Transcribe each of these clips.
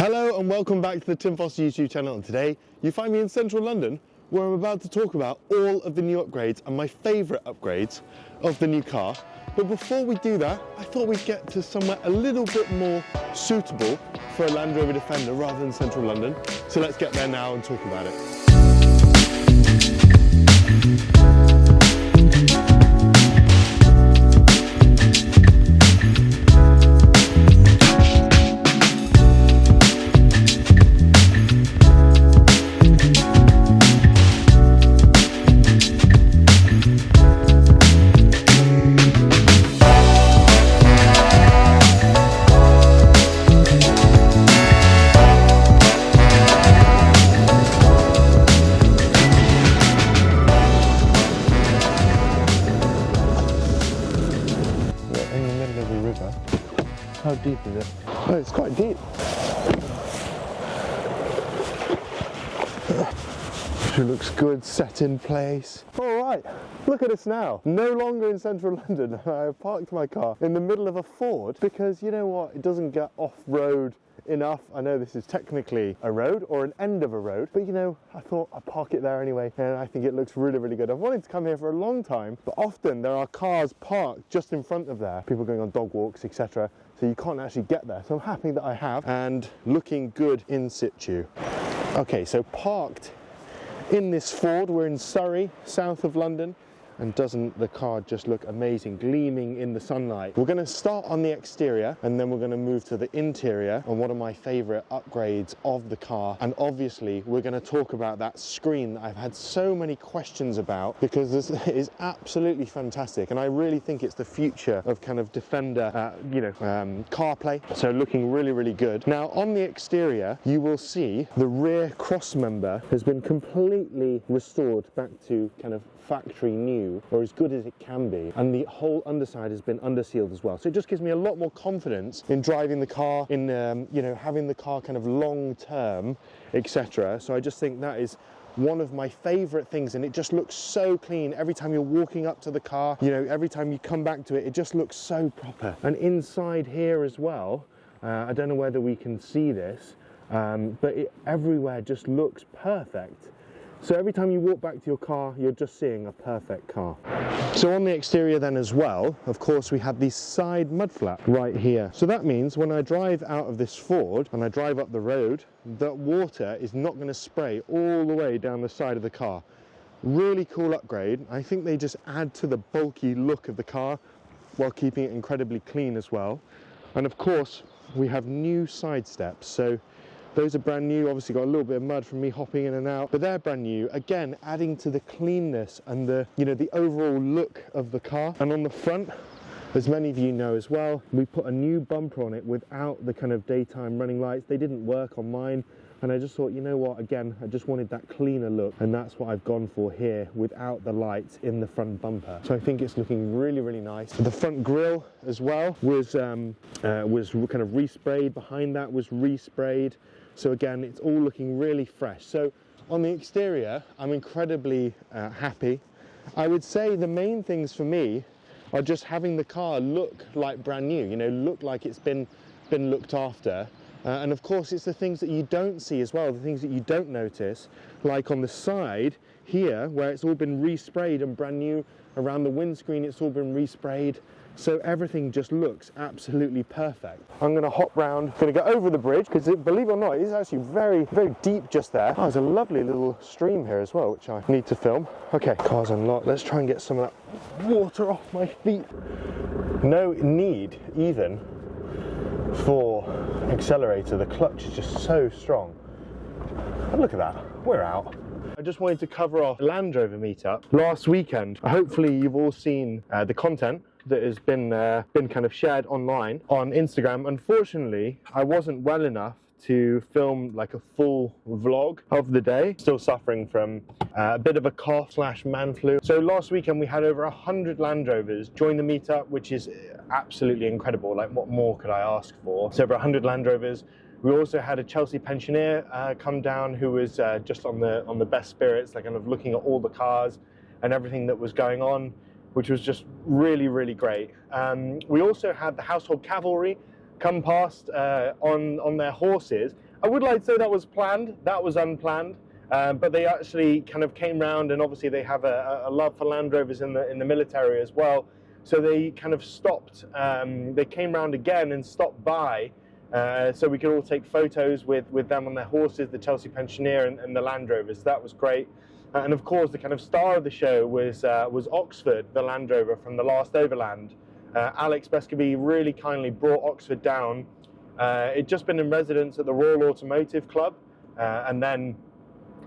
Hello and welcome back to the Tim Foster YouTube channel, and today you find me in central London where I'm about to talk about all of the new upgrades and my favourite upgrades of the new car. But before we do that, I thought we'd get to somewhere a little bit more suitable for a Land Rover Defender rather than central London. So let's get there now and talk about it. How deep is it? Oh, it's quite deep. It looks good, set in place. All right, look at us now. No longer in central London. I have parked my car in the middle of a Ford because you know what? It doesn't get off-road enough. I know this is technically a road or an end of a road, but you know, I thought I'd park it there anyway, and I think it looks really, really good. I've wanted to come here for a long time, but often there are cars parked just in front of there, people going on dog walks, etc. So you can't actually get there. So I'm happy that I have, and looking good in situ. Okay, so parked in this Ford, we're in Surrey, south of London. And doesn't the car just look amazing, gleaming in the sunlight? We're going to start on the exterior and then we're going to move to the interior and one of my favourite upgrades of the car. And obviously we're going to talk about that screen that I've had so many questions about, because this is absolutely fantastic and I really think it's the future of kind of Defender, CarPlay. So looking really, really good. Now on the exterior you will see the rear cross member has been completely restored back to kind of factory new, or as good as it can be, and the whole underside has been undersealed as well. So it just gives me a lot more confidence in driving the car, in having the car kind of long term, etc. So I just think that is one of my favorite things, and it just looks so clean every time you're walking up to the car. You know, every time you come back to it, it just looks so proper. And inside here as well, I don't know whether we can see this, but everywhere just looks perfect. So every time you walk back to your car, you're just seeing a perfect car. So on the exterior then as well, of course, we have this side mud flap right here. So that means when I drive out of this Ford and I drive up the road, that water is not going to spray all the way down the side of the car. Really cool upgrade. I think they just add to the bulky look of the car while keeping it incredibly clean as well. And of course, we have new side steps. So those are brand new, obviously got a little bit of mud from me hopping in and out, but they're brand new. Again, adding to the cleanness and the overall look of the car. And on the front, as many of you know as well, we put a new bumper on it without the kind of daytime running lights. They didn't work on mine. And I just thought, you know what, again, I just wanted that cleaner look, and that's what I've gone for here without the lights in the front bumper. So I think it's looking really, really nice. The front grille as well was kind of resprayed. Behind that was resprayed. So again, it's all looking really fresh. So on the exterior, I'm incredibly happy. I would say the main things for me are just having the car look like brand new, you know, look like it's been looked after. And of course, it's the things that you don't see as well, the things that you don't notice, like on the side here, where it's all been resprayed and brand new. Around the windscreen, it's all been resprayed. So everything just looks absolutely perfect. I'm going to hop round, going to go over the bridge, because believe it or not, it is actually very, very deep just there. Oh, there's a lovely little stream here as well, which I need to film. Okay, car's unlocked. Let's try and get some of that water off my feet. No need even for accelerator. The clutch is just so strong. And look at that, we're out. I just wanted to cover off Land Rover meetup last weekend. Hopefully you've all seen the content that has been kind of shared online on Instagram. Unfortunately, I wasn't well enough to film like a full vlog of the day. Still suffering from a bit of a cough / man flu. So last weekend we had over 100 Land Rovers join the meetup, which is absolutely incredible. Like, what more could I ask for? So over 100 Land Rovers. We also had a Chelsea pensioner come down who was just on the best spirits, like kind of looking at all the cars and everything that was going on, which was just really, really great. We also had the household cavalry come past on their horses. I would like to say that was planned, that was unplanned, but they actually kind of came round, and obviously they have a love for Land Rovers in the military as well. So they kind of stopped, they came round again and stopped by so we could all take photos with them on their horses, the Chelsea Pensioner and the Land Rovers. That was great. And of course, the kind of star of the show was Oxford, the Land Rover from the last Overland. Alex Bescaby really kindly brought Oxford down. It'd just been in residence at the Royal Automotive Club, and then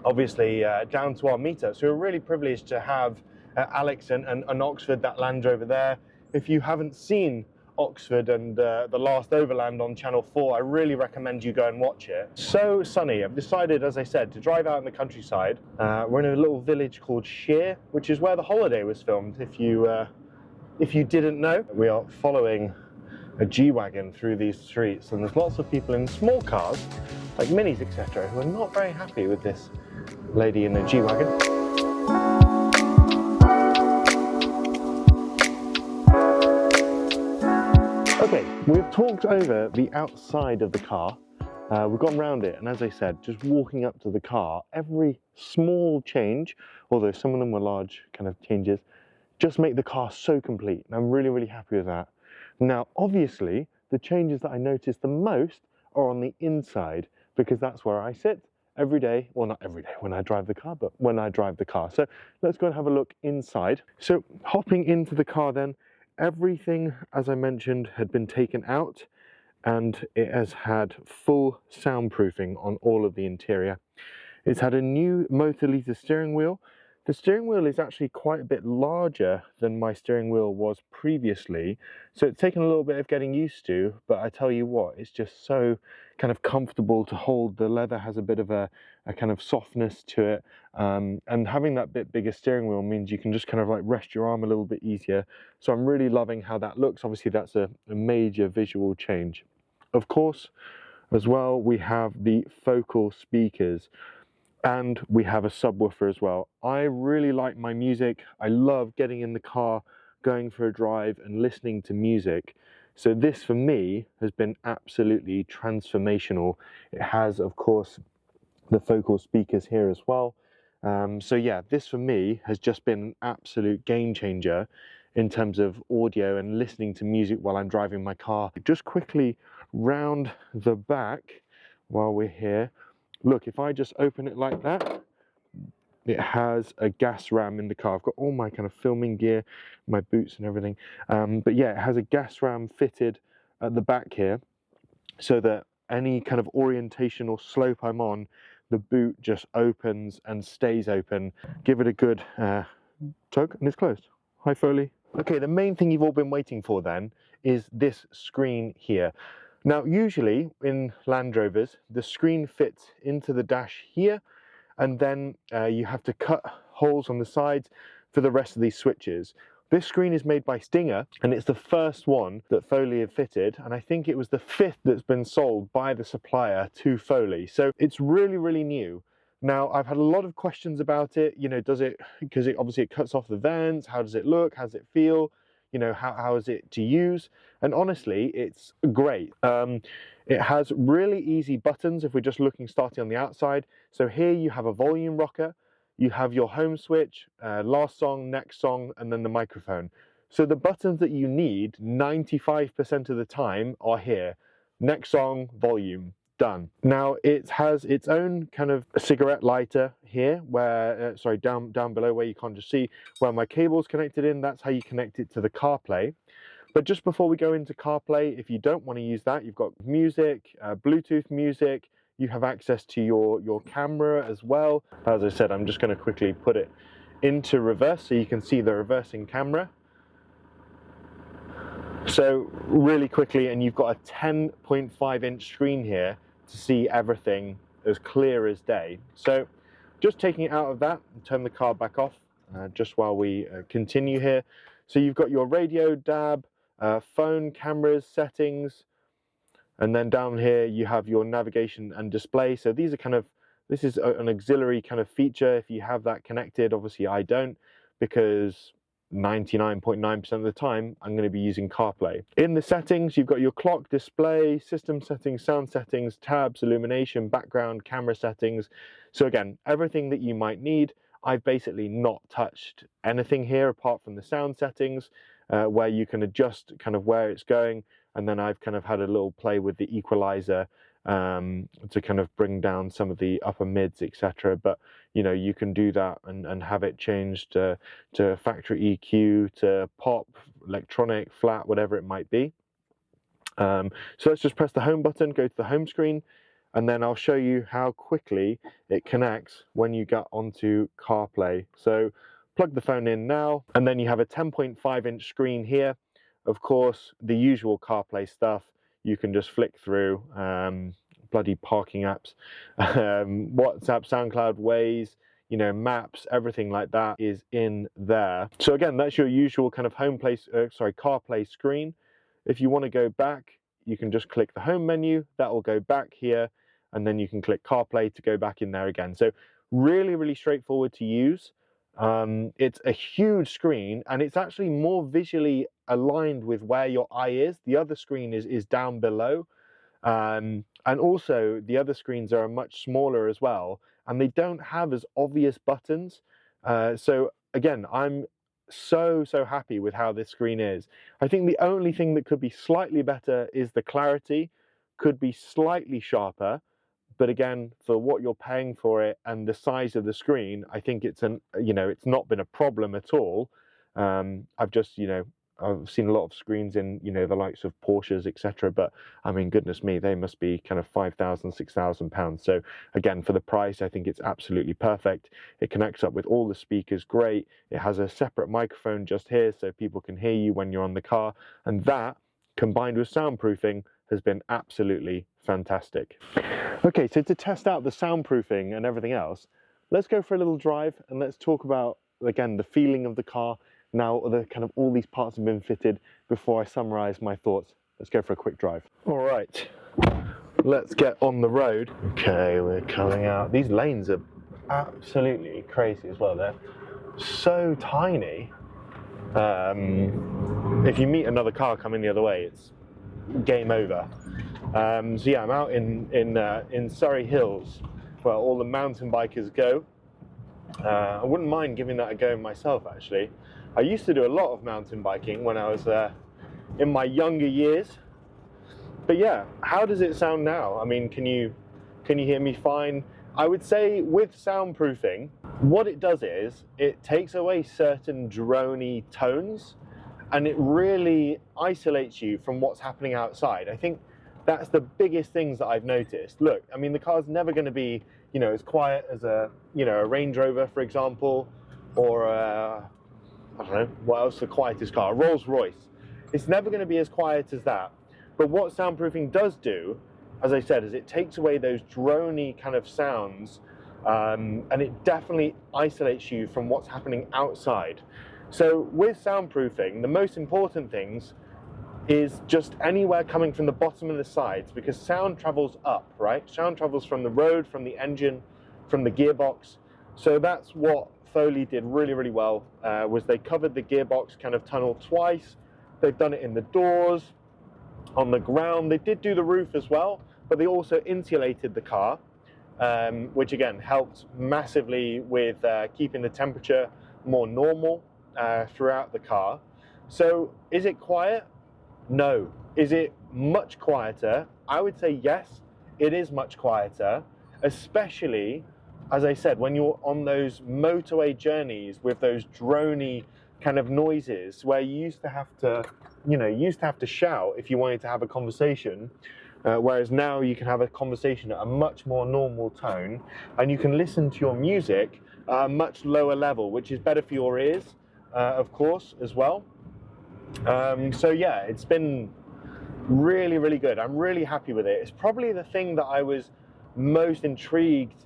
obviously down to our meetup. So we're really privileged to have Alex and Oxford, that Land Rover there. If you haven't seen Oxford and the last Overland on Channel 4, I really recommend you go and watch it. So sunny. I've decided, as I said, to drive out in the countryside. We're in a little village called Shear, which is where The Holiday was filmed, if you didn't know. We are following a G-Wagon through these streets, and there's lots of people in small cars, like Minis, etc., who are not very happy with this lady in the G-Wagon. Okay, we've talked over the outside of the car. We've gone around it, and as I said, just walking up to the car, every small change, although some of them were large kind of changes, just make the car so complete, and I'm really, really happy with that. Now, obviously, the changes that I notice the most are on the inside, because that's where I sit every day. Well, not every day when I drive the car, but when I drive the car. So let's go and have a look inside. So hopping into the car then, everything, as I mentioned, had been taken out, and it has had full soundproofing on all of the interior. It's had a new Motor-Lita steering wheel. The steering wheel is actually quite a bit larger than my steering wheel was previously, so it's taken a little bit of getting used to, but I tell you what, it's just so kind of comfortable to hold. The leather has a bit of a kind of softness to it, and having that bit bigger steering wheel means you can just kind of like rest your arm a little bit easier. So I'm really loving how that looks. Obviously that's a major visual change. Of course, as well, we have the focal speakers, and we have a subwoofer as well. I really like my music. I love getting in the car, going for a drive and listening to music. So this for me has been absolutely transformational. It has, of course, the focal speakers here as well. So yeah, this for me has just been an absolute game changer in terms of audio and listening to music while I'm driving my car. Just quickly round the back while we're here. Look, if I just open it like that, it has a gas ram in the car. I've got all my kind of filming gear, my boots and everything. But yeah, it has a gas ram fitted at the back here, so that any kind of orientation or slope I'm on, the boot just opens and stays open. Give it a good tug and it's closed. Hi Foley. Okay, the main thing you've all been waiting for then is this screen here. Now, usually in Land Rovers, the screen fits into the dash here, and then you have to cut holes on the sides for the rest of these switches. This screen is made by Stinger, and it's the first one that Foley have fitted, and I think it was the 5th that's been sold by the supplier to Foley. So it's really, really new. Now, I've had a lot of questions about it. You know, does it, because obviously it cuts off the vents, how does it look, how does it feel? You know, how is it to use? And honestly, it's great. It has really easy buttons if we're just looking starting on the outside. So here you have a volume rocker, you have your home switch, last song, next song, and then the microphone. So the buttons that you need 95% of the time are here. Next song, volume, done. Now it has its own kind of cigarette lighter here, where sorry, down below where you can't just see where my cable's connected in. That's how you connect it to the CarPlay. But just before we go into CarPlay, if you don't want to use that, you've got music, Bluetooth music, you have access to your camera as well. As I said, I'm just going to quickly put it into reverse so you can see the reversing camera. So really quickly, and you've got a 10.5 inch screen here to see everything as clear as day. So just taking it out of that and turn the car back off just while we continue here. So you've got your radio, DAB, phone, cameras, settings, and then down here you have your navigation and display. So these are kind of, this is an auxiliary kind of feature if you have that connected. Obviously I don't, because 99.9% of the time, I'm going to be using CarPlay. In the settings, you've got your clock, display, system settings, sound settings, tabs, illumination, background, camera settings. So again, everything that you might need. I've basically not touched anything here apart from the sound settings, where you can adjust kind of where it's going. And then I've kind of had a little play with the equalizer to kind of bring down some of the upper mids, etc. But you know, you can do that and have it changed to factory EQ, to pop, electronic, flat, whatever it might be. So let's just press the home button, go to the home screen, and then I'll show you how quickly it connects when you get onto CarPlay. So plug the phone in now, and then you have a 10.5-inch screen here. Of course, the usual CarPlay stuff you can just flick through, bloody parking apps, WhatsApp, SoundCloud, Waze, you know, maps, everything like that is in there. So again, that's your usual kind of CarPlay screen. If you want to go back, you can just click the home menu, that will go back here, and then you can click CarPlay to go back in there again. So really, really straightforward to use. It's a huge screen, and it's actually more visually aligned with where your eye is. The other screen is down below. And also the other screens are much smaller as well, and they don't have as obvious buttons. So again, I'm so happy with how this screen is. I think the only thing that could be slightly better is the clarity, could be slightly sharper. But again, for what you're paying for it and the size of the screen, I think it's it's not been a problem at all. I've just, I've seen a lot of screens in, the likes of Porsches, etc. But I mean, goodness me, they must be kind of £5,000, £6,000. So again, for the price, I think it's absolutely perfect. It connects up with all the speakers, great. It has a separate microphone just here so people can hear you when you're on the car. And that, combined with soundproofing, has been absolutely fantastic. Okay, so to test out the soundproofing and everything else, let's go for a little drive and let's talk about, again, the feeling of the car now the kind of all these parts have been fitted before I summarize my thoughts. Let's go for a quick drive. All right, let's get on the road. Okay, we're coming out. These lanes are absolutely crazy as well. They're so tiny. If you meet another car coming the other way, it's game over. So yeah, I'm out in Surrey Hills, where all the mountain bikers go. I wouldn't mind giving that a go myself, actually. I used to do a lot of mountain biking when I was in my younger years. But yeah, how does it sound now? I mean, can you hear me fine? I would say with soundproofing, what it does is it takes away certain droney tones, and it really isolates you from what's happening outside. I think that's the biggest things that I've noticed. Look, I mean, the car's never going to be, as quiet as a Range Rover, for example, or I don't know, what else the quietest car? A Rolls Royce. It's never going to be as quiet as that. But what soundproofing does do, as I said, is it takes away those droney kind of sounds, and it definitely isolates you from what's happening outside. So with soundproofing, the most important things is just anywhere coming from the bottom and the sides, because sound travels up, right? Sound travels from the road, from the engine, from the gearbox. So that's what Foley did really, really well, was they covered the gearbox kind of tunnel twice. They've done it in the doors, on the ground. They did do the roof as well, but they also insulated the car, which again helped massively with keeping the temperature more normal throughout the car. So is it quiet? No. Is it much quieter? I would say yes, it is much quieter, especially, as I said, when you're on those motorway journeys with those droney kind of noises where you used to have to, shout if you wanted to have a conversation, whereas now you can have a conversation at a much more normal tone, and you can listen to your music at a much lower level, which is better for your ears, of course, as well. So yeah, it's been really, really good. I'm really happy with it. It's probably the thing that I was most intrigued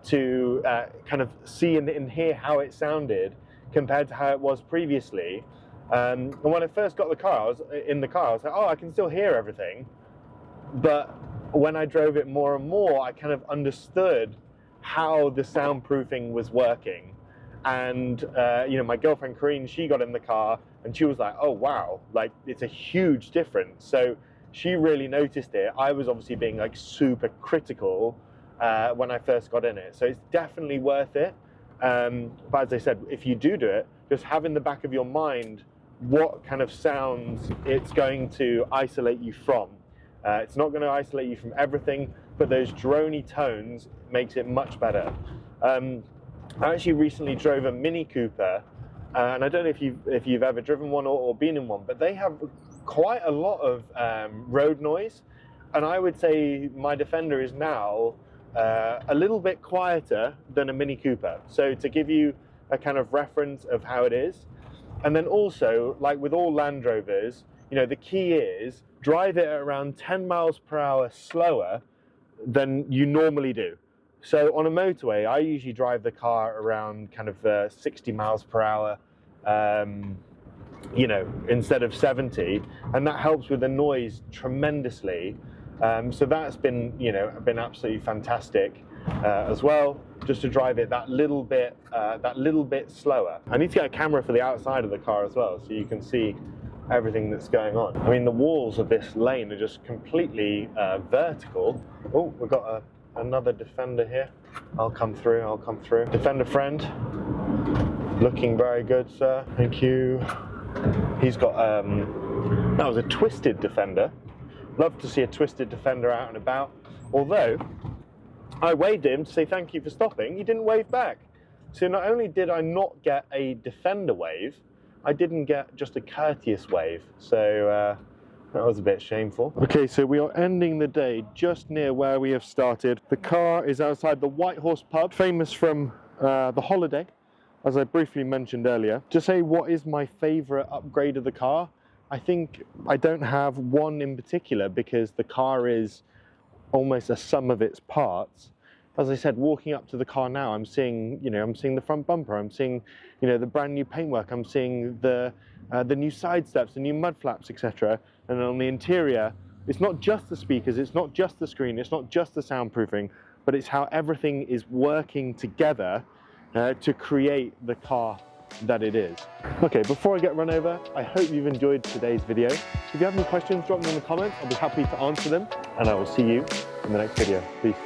to kind of see and hear how it sounded compared to how it was previously. And when I first got the car, I was like, oh, I can still hear everything. But when I drove it more and more, I kind of understood how the soundproofing was working. And you know, my girlfriend Karine, she got in the car and she was like, oh wow, like it's a huge difference. So she really noticed it. I was obviously being like super critical when I first got in it. So it's definitely worth it. But as I said, if you do it, just have in the back of your mind what kind of sounds it's going to isolate you from. It's not going to isolate you from everything, but those droney tones makes it much better. I actually recently drove a Mini Cooper, and I don't know if you've ever driven one or been in one, but they have quite a lot of road noise, and I would say my Defender is now a little bit quieter than a Mini Cooper. So to give you a kind of reference of how it is, and then also, like with all Land Rovers, you know, the key is drive it at around 10 miles per hour slower than you normally do. So on a motorway, I usually drive the car around kind of 60 miles per hour, you know, instead of 70, and that helps with the noise tremendously. So that's been, you know, been absolutely fantastic as well, just to drive it that little bit slower. I need to get a camera for the outside of the car as well, so you can see everything that's going on. I mean, the walls of this lane are just completely vertical. Oh, we've got another Defender here. I'll come through. Defender friend, looking very good, sir. Thank you. He's got that was a twisted Defender. Love to see a twisted Defender out and about. Although I waved him to say thank you for stopping, he didn't wave back. So not only did I not get a Defender wave, I didn't get just a courteous wave. So that was a bit shameful. Okay, so we are ending the day just near where we have started. The car is outside the White Horse pub, famous from the holiday, as I briefly mentioned earlier. To say what is my favorite upgrade of the car, I think I don't have one in particular, because the car is almost a sum of its parts. As I said, walking up to the car now, I'm seeing, you know, I'm seeing the front bumper, I'm seeing, you know, the brand new paintwork, I'm seeing the new side steps, the new mud flaps, etc. And on the interior, it's not just the speakers, it's not just the screen, it's not just the soundproofing, but it's how everything is working together to create the car that it is. Okay, before I get run over, I hope you've enjoyed today's video. If you have any questions, drop them in the comments. I'll be happy to answer them, and I will see you in the next video. Peace.